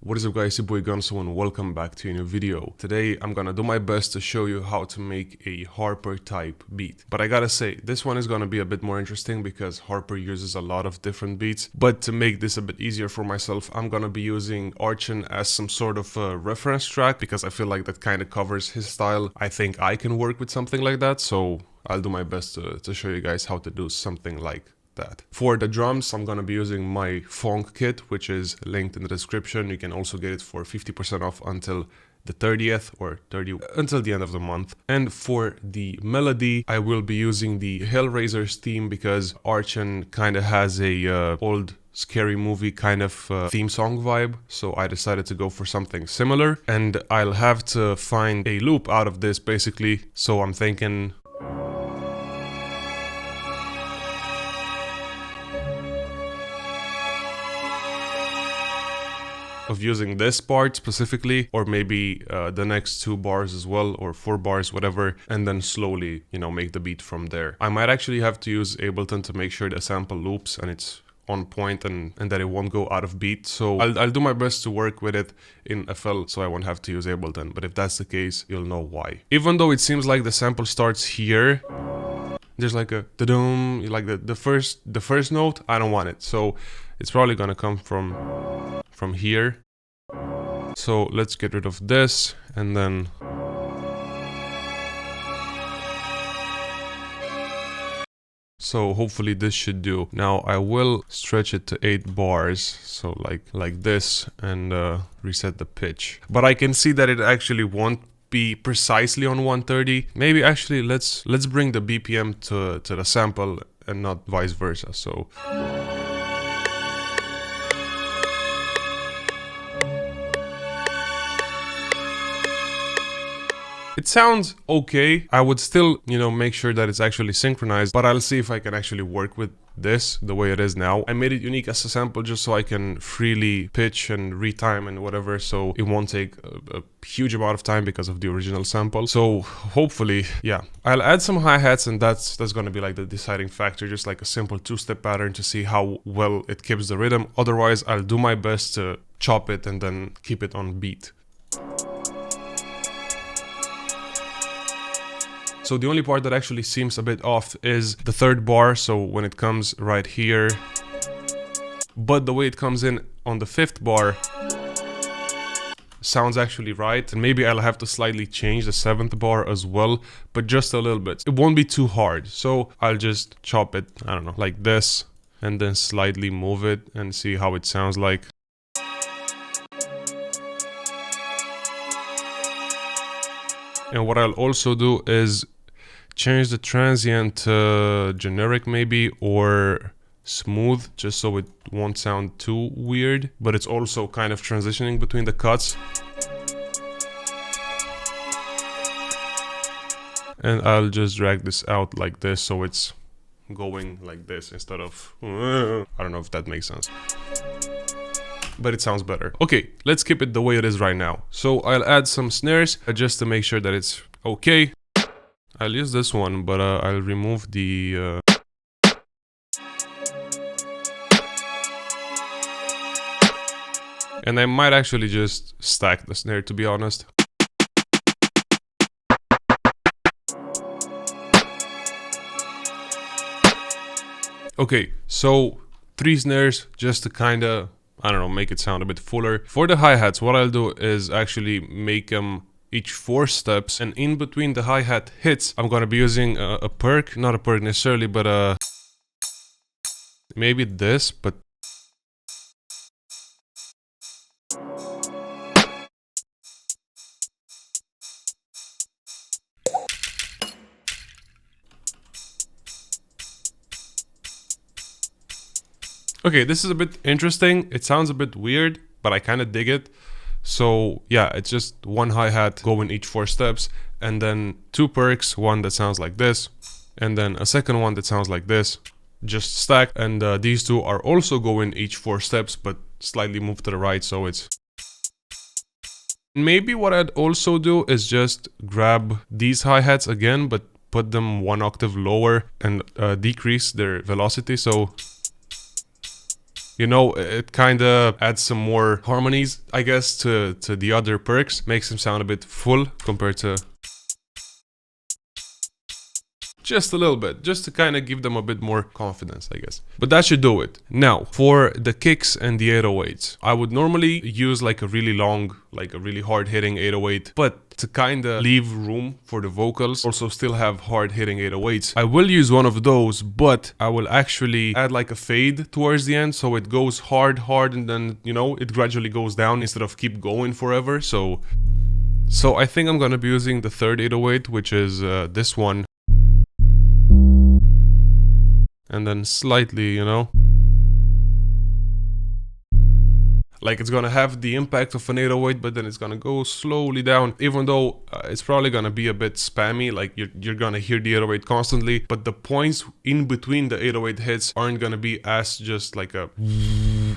What is up guys, your boy Gunsoww and welcome back to a new video. Today I'm gonna do my best to show you how to make a Haarper type beat. But I gotta say, this one is gonna be a bit more interesting because Haarper uses a lot of different beats. But to make this a bit easier for myself, I'm gonna be using Archen as some sort of a reference track because I feel like that kind of covers his style. I think I can work with something like that, so I'll do my best to show you guys how to do something like that. For the drums, I'm gonna be using my funk kit, which is linked in the description. You can also get it for 50% off until the 30th or until the end of the month. And for the melody, I will be using the Hellraisers theme because Archen kind of has a old scary movie kind of theme song vibe, so I decided to go for something similar. And I'll have to find a loop out of this basically, so I'm thinking of using this part specifically, or maybe the next 2 bars as well, or 4 bars, whatever, and then slowly, you know, make the beat from there. I might actually have to use Ableton to make sure the sample loops and it's on point and that it won't go out of beat. So I'll do my best to work with it in FL so I won't have to use Ableton, but if that's the case, you'll know why. Even though it seems like the sample starts here, there's like a da-dum, like the first note, I don't want it. So it's probably gonna come from here. So let's get rid of this and then so hopefully this should do. Now I will stretch it to 8 bars, so like this, and reset the pitch. But I can see that it actually won't be precisely on 130. Maybe actually let's bring the BPM to the sample and not vice versa. So it sounds okay. I would still, you know, make sure that it's actually synchronized, but I'll see if I can actually work with this the way it is now. I made it unique as a sample just so I can freely pitch and retime and whatever, so it won't take a huge amount of time because of the original sample. So hopefully, yeah. I'll add some hi-hats and that's gonna be like the deciding factor, just like a simple 2-step pattern to see how well it keeps the rhythm. Otherwise, I'll do my best to chop it and then keep it on beat. So the only part that actually seems a bit off is the 3rd bar, so when it comes right here. But the way it comes in on the 5th bar sounds actually right. And maybe I'll have to slightly change the 7th bar as well, but just a little bit. It won't be too hard, so I'll just chop it, I don't know, like this, and then slightly move it and see how it sounds like. And what I'll also do is change the transient to generic maybe, or smooth, just so it won't sound too weird, but it's also kind of transitioning between the cuts. And I'll just drag this out like this so it's going like this instead of I don't know if that makes sense, but it sounds better. Okay, let's keep it the way it is right now. So I'll add some snares just to make sure that it's okay. I'll use this one, but I'll remove the and I might actually just stack the snare, to be honest. Okay, so 3 snares just to kinda, I don't know, make it sound a bit fuller. For the hi-hats, what I'll do is actually make them each 4 steps, and in between the hi-hat hits, I'm gonna be using a perk, not a perk necessarily, but maybe this, but okay, this is a bit interesting. It sounds a bit weird, but I kind of dig it. So yeah, it's just 1 hi-hat going each 4 steps, and then 2 perks, one that sounds like this, and then a second one that sounds like this, just stacked. And these 2 are also going each 4 steps, but slightly moved to the right, so it's... Maybe what I'd also do is just grab these hi-hats again, but put them 1 octave lower and decrease their velocity, so You know, it kind of adds some more harmonies, I guess, to the other perks. Makes them sound a bit full compared to... Just a little bit, just to kind of give them a bit more confidence, I guess. But that should do it. Now, for the kicks and the 808s, I would normally use like a really long, like a really hard-hitting 808, but to kind of leave room for the vocals, also still have hard-hitting 808s, I will use one of those, but I will actually add like a fade towards the end, so it goes hard, and then, you know, it gradually goes down instead of keep going forever. So I think I'm gonna be using the third 808, which is this one. And then slightly, you know, like it's gonna have the impact of an 808, but then it's gonna go slowly down, even though it's probably gonna be a bit spammy, like you're gonna hear the 808 constantly, but the points in between the 808 hits aren't gonna be as just like a...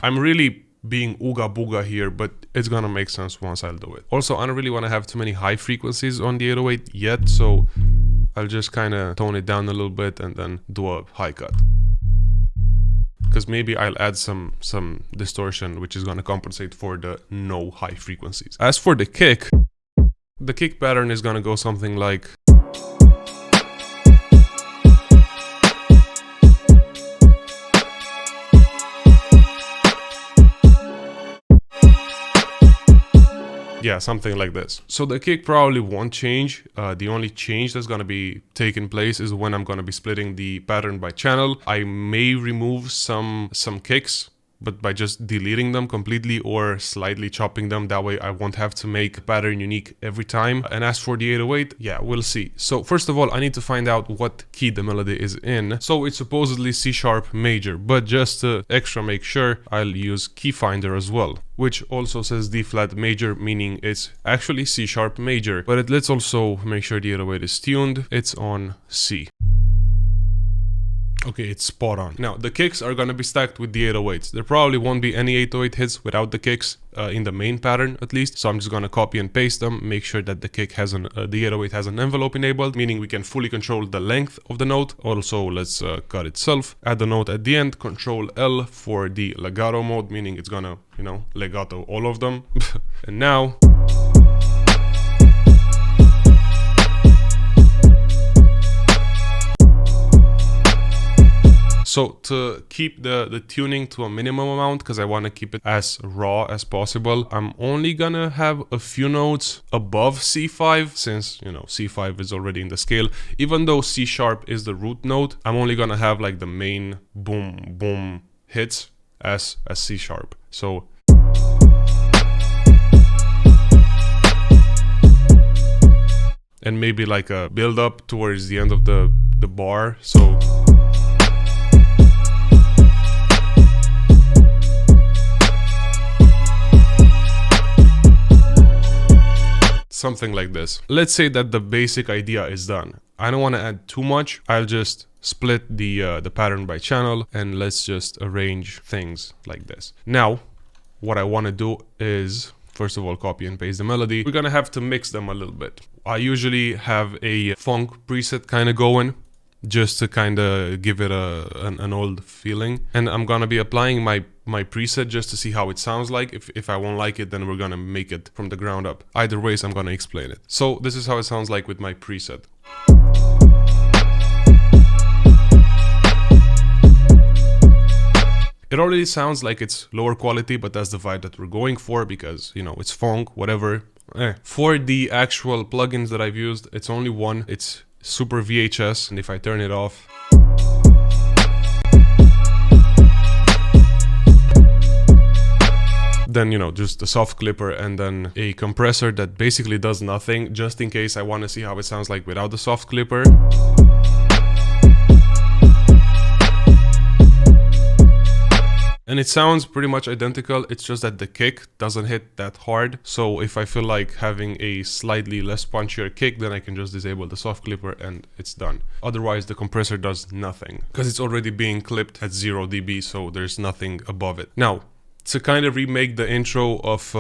I'm really being ooga booga here, but it's gonna make sense once I'll do it. Also, I don't really want to have too many high frequencies on the 808 yet, so I'll just kind of tone it down a little bit and then do a high cut. Because maybe I'll add some distortion, which is going to compensate for the no high frequencies. As for the kick pattern is going to go something like... Yeah, something like this. So the kick probably won't change. The only change that's gonna be taking place is when I'm gonna be splitting the pattern by channel. I may remove some kicks, but by just deleting them completely or slightly chopping them. That way I won't have to make a pattern unique every time. And as for the 808, yeah, we'll see. So first of all, I need to find out what key the melody is in. So it's supposedly C# major, but just to extra make sure, I'll use key finder as well, which also says D flat major, meaning it's actually C# major. But let's also make sure the 808 is tuned. It's on C. Okay, it's spot on. Now, the kicks are gonna be stacked with the 808s. There probably won't be any 808 hits without the kicks, in the main pattern at least. So I'm just gonna copy and paste them, make sure that the kick has the 808 has an envelope enabled, meaning we can fully control the length of the note. Also, let's cut itself. Add the note at the end, Control L for the legato mode, meaning it's gonna, you know, legato all of them. And now... So to keep the tuning to a minimum amount, because I want to keep it as raw as possible, I'm only gonna have a few notes above C5, since, you know, C5 is already in the scale. Even though C# is the root note, I'm only gonna have like the main boom boom hits as C#. So and maybe like a build up towards the end of the bar. So something like this. Let's say that the basic idea is done. I don't want to add too much. I'll just split the pattern by channel, and let's just arrange things like this. Now, what I want to do is, first of all, copy and paste the melody. We're gonna have to mix them a little bit. I usually have a funk preset kind of going, just to kind of give it an old feeling. And I'm gonna be applying my preset just to see how it sounds like. If I won't like it, then we're gonna make it from the ground up. Either ways, I'm gonna explain it. So this is how it sounds like with my preset. It already sounds like it's lower quality, but that's the vibe that we're going for because, you know, it's funk, whatever. For the actual plugins that I've used, it's only one. It's Super VHS, and if I turn it off, then, you know, just a soft clipper and then a compressor that basically does nothing, just in case I want to see how it sounds like without the soft clipper. And it sounds pretty much identical, it's just that the kick doesn't hit that hard. So if I feel like having a slightly less punchier kick, then I can just disable the soft clipper and it's done. Otherwise, the compressor does nothing because it's already being clipped at 0 dB, so there's nothing above it. Now, to kind of remake the intro of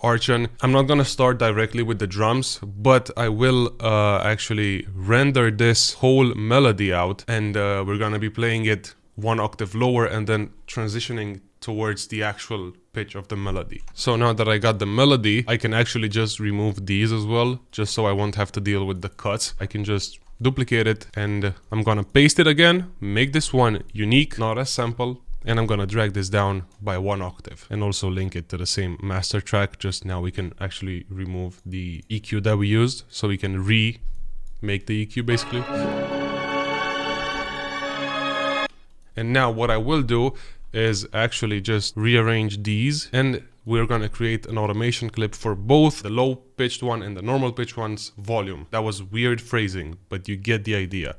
Archen, I'm not gonna start directly with the drums, but I will actually render this whole melody out, and we're gonna be playing it one octave lower and then transitioning towards the actual pitch of the melody. So now that I got the melody, I can actually just remove these as well, just so I won't have to deal with the cuts. I can just duplicate it, and I'm gonna paste it again, make this one unique, not a sample, and I'm gonna drag this down by 1 octave and also link it to the same master track. Just now we can actually remove the EQ that we used, so we can remake the EQ basically. And now what I will do is actually just rearrange these, and we're gonna create an automation clip for both the low pitched one and the normal pitched one's volume. That was weird phrasing, but you get the idea.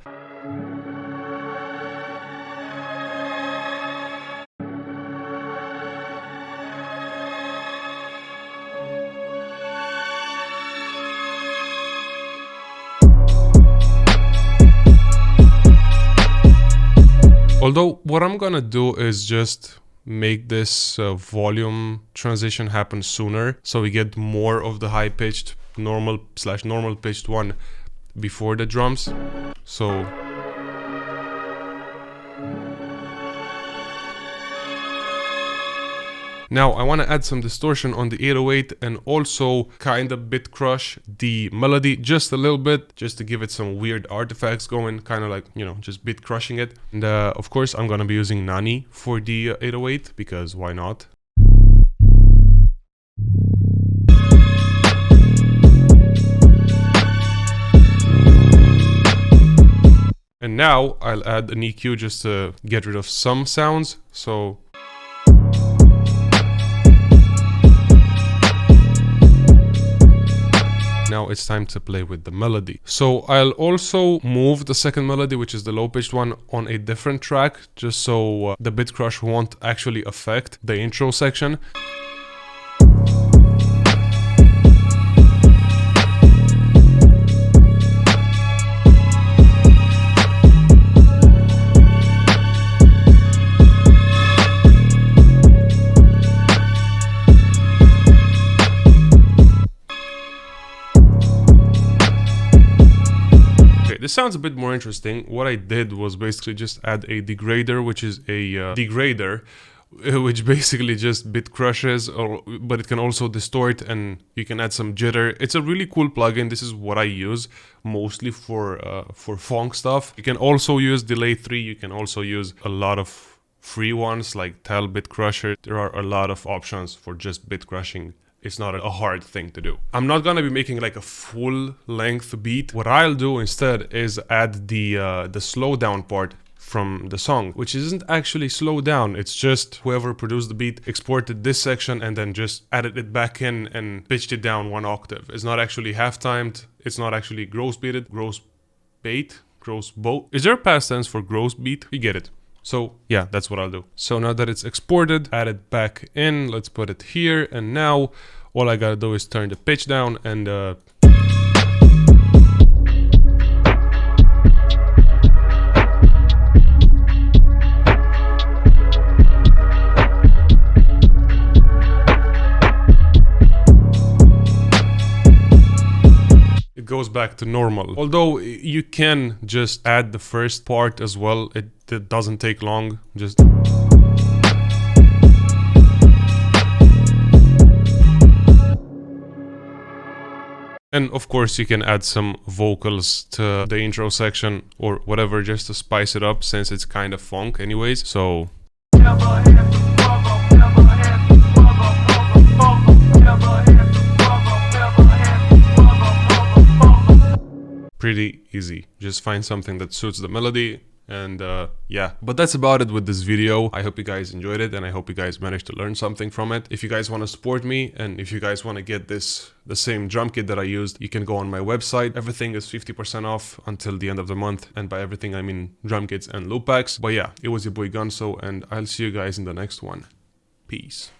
Although what I'm gonna do is just make this volume transition happen sooner, so we get more of the high pitched normal pitched one before the drums. So now I want to add some distortion on the 808 and also kind of bit crush the melody just a little bit, just to give it some weird artifacts going, kind of like, you know, just bit crushing it. And of course I'm gonna be using NANI for the 808, because why not? And now I'll add an EQ just to get rid of some sounds. So now it's time to play with the melody. So I'll also move the second melody, which is the low pitched one, on a different track, just so the bit crush won't actually affect the intro section. This sounds a bit more interesting. What I did was basically just add a degrader, which is a degrader, which basically just bit crushes, but it can also distort, and you can add some jitter. It's a really cool plugin. This is what I use mostly for funk stuff. You can also use Delay 3. You can also use a lot of free ones like Tell Bit Crusher. There are a lot of options for just bit crushing. It's not a hard thing to do. I'm not gonna be making like a full length beat. What I'll do instead is add the slowdown part from the song, which isn't actually slowed down. It's just whoever produced the beat exported this section and then just added it back in and pitched it down 1 octave. It's not actually half timed. It's not actually gross beated. Gross bait? Gross boat? Is there a past tense for gross beat? You get it. So yeah, that's what I'll do. So now that it's exported, add it back in. Let's put it here. And now all I gotta do is turn the pitch down and it goes back to normal. Although you can just add the first part as well. It doesn't take long. Just and of course you can add some vocals to the intro section or whatever, just to spice it up, since it's kind of funk anyways. So pretty easy. Just find something that suits the melody, and yeah. But that's about it with this video. I hope you guys enjoyed it, and I hope you guys managed to learn something from it. If you guys want to support me, and if you guys want to get the same drum kit that I used, you can go on my website. Everything is 50% off until the end of the month, and by everything I mean drum kits and loop packs. But yeah, it was your boy Gunsoww, and I'll see you guys in the next one. Peace.